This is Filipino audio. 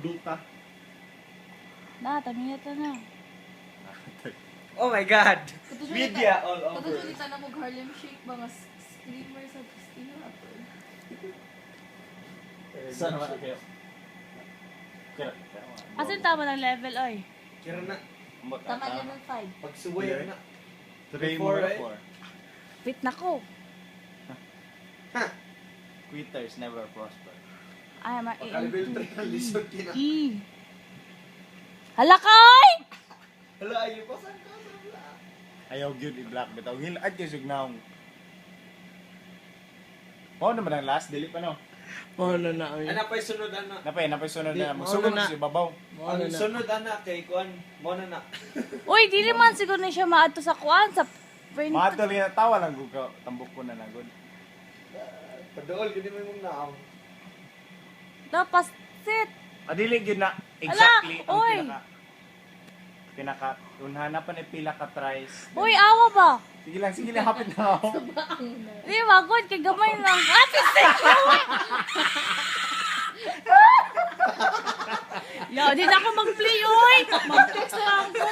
Duta. Na, taniyata na. Oh my God! Katulad Media nita- all over. Katulad nita na mo Harlem Shake ba nga streamer sa Christina rapper. Saan naman kayo? Kira. Asan tama ng level, oy? Kira na. Tama level 5. Pagsuway na. 3 Four, mo right? 4. Fit na ko. Quitters never prosper. Ay, ma Pagka-level 3 na lisod kina. Hala ka, oy! Hala, ayaw pa saan ka? Hala. Ayaw gyud i-black bitaw. Hilad kay sugnaw. Mao naman ang last dili pa no. Ano na ay. Ano pa yung sunod ana? Napay sunod Di, na. mao Magsugod na. na si babaw. Ano Ang na. sunod ana kay Kuan. Mo na na. Uy, di naman siguro na siya maadto sa kuan, sa print. Maadto na tawa lang gud ka tambok ko na nagod. Padool gid mo mong naam. Dapas sit. Adili gyud na exactly ang oy. pinaka unhana pa ni pila ka tries. Uy, awa ba? Sige lang hapit na ako. Di ba, good, kay gamay lang. Ate, sit! Yo, di na ako mag-play, oy! Mag-text lang ako.